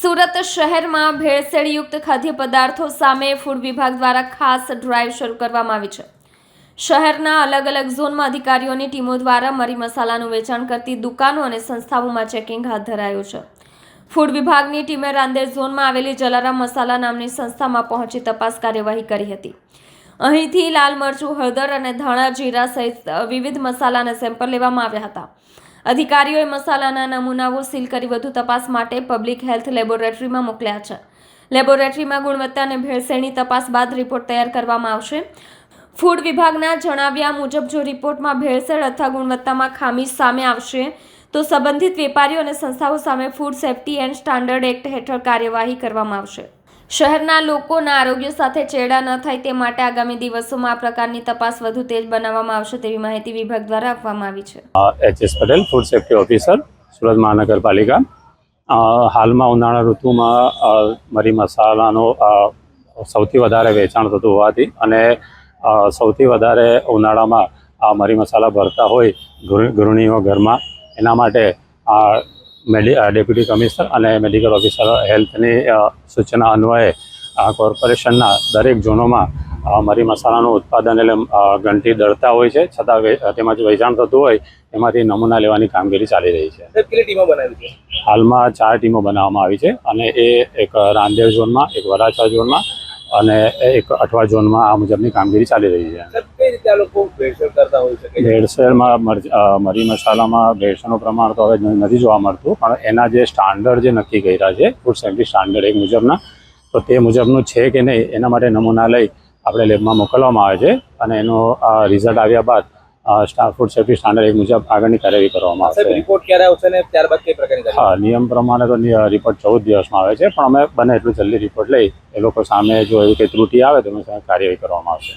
સુરત શહેરમાં ભેળસેળયુક્ત ખાદ્ય પદાર્થો સામે ફૂડ વિભાગ દ્વારા ખાસ ડ્રાઈવ શરૂ કરવામાં આવી છે। શહેરના અલગ અલગ ઝોનમાં અધિકારીઓની ટીમો દ્વારા મરી મસાલાનું વેચાણ કરતી દુકાનો અને સંસ્થાઓમાં ચેકિંગ હાથ ધરાયું છે। ફૂડ વિભાગની ટીમે રાંદેર ઝોનમાં આવેલી જલારામ મસાલા નામની સંસ્થામાં પહોંચી તપાસ કાર્યવાહી કરી હતી। અહીંથી લાલ મરચું, હળદર અને ધાણા જીરા સહિત વિવિધ મસાલાના સેમ્પલ લેવામાં આવ્યા હતા। અધિકારીઓએ મસાલાના નમૂનાઓ સીલ કરી વધુ તપાસ માટે પબ્લિક હેલ્થ લેબોરેટરીમાં મોકલ્યા છે। લેબોરેટરીમાં ગુણવત્તા અને ભેળસેળની તપાસ બાદ રિપોર્ટ તૈયાર કરવામાં આવશે। ફૂડ વિભાગના જણાવ્યા મુજબ જો રિપોર્ટમાં ભેળસેળ અથવા ગુણવત્તામાં ખામી સામે આવશે તો સંબંધિત વેપારીઓ અને સંસ્થાઓ સામે food safety and standard act હેઠળ કાર્યવાહી કરવામાં આવશે। શહેરના લોકોના આરોગ્ય સાથે ચેડા ન થાય તે માટે આગામી દિવસોમાં આ પ્રકારની તપાસ વધુ તેજ બનાવવામાં આવશે તેવી માહિતી વિભાગ દ્વારા આપવામાં આવી છે। H S. Patel, food safety officer, Surat મહાનગરપાલિકા। હાલમાં ઉનાળા ઋતુમાં મરી મસાલાનો સૌથી વધારે વેચાણ થતું હોવાથી અને સૌથી વધારે ઉનાળામાં આ મરી મસાલા ભરતા હોય ગૃહિણીઓ ઘરમાં, એના માટે ડેપ્યુટી કમિશનર અને મેડિકલ ઓફિસર હેલ્થની સૂચના અન્વયે કોર્પોરેશનના દરેક ઝોનોમાં મરી મસાલાનું ઉત્પાદન એટલે ઘંટી દળતા હોય છે, છતાં તેમાંથી વેચાણ થતું હોય એમાંથી નમૂના લેવાની કામગીરી ચાલી રહી છે। કેટલી ટીમો બનાવી છે? હાલમાં 4 ટીમો બનાવવામાં આવી છે અને એ એક રાંદેર ઝોનમાં, એક વરાછા ઝોનમાં અને એક અઠવા ઝોનમાં આ મુજબની કામગીરી ચાલી રહી છે। કઈ રીતે આ લોકો ભેળસેળ કરતા હોય છે? ભેળસેળમાં મરી મસાલામાં ભેળસેળનું પ્રમાણ તો હવે નથી જોવા મળતું, પણ એના જે સ્ટાન્ડર્ડ જે નક્કી કર્યા છે ફૂડ સેફ્ટી સ્ટાન્ડર્ડ એક મુજબના, તો તે મુજબનું છે કે નહીં એના માટે નમૂના લઈ આપણે લેબમાં મોકલવામાં આવે છે અને એનો રિઝલ્ટ આવ્યા બાદ ફૂડ સેફ્ટી સ્ટાન્ડર્ડ એક મુજબ આગળની કાર્યવાહી કરવામાં આવશે। રિપોર્ટ ક્યારે આવશે ને ત્યારબાદ કઈ પ્રકારની હા, નિયમ પ્રમાણે તો રિપોર્ટ 14 દિવસમાં આવે છે, પણ અમે બને એટલું જલ્દી રિપોર્ટ લઈ એ લોકો સામે જો એવી કંઈ ત્રુટિ આવે તો એની સામે કાર્યવાહી કરવામાં આવશે।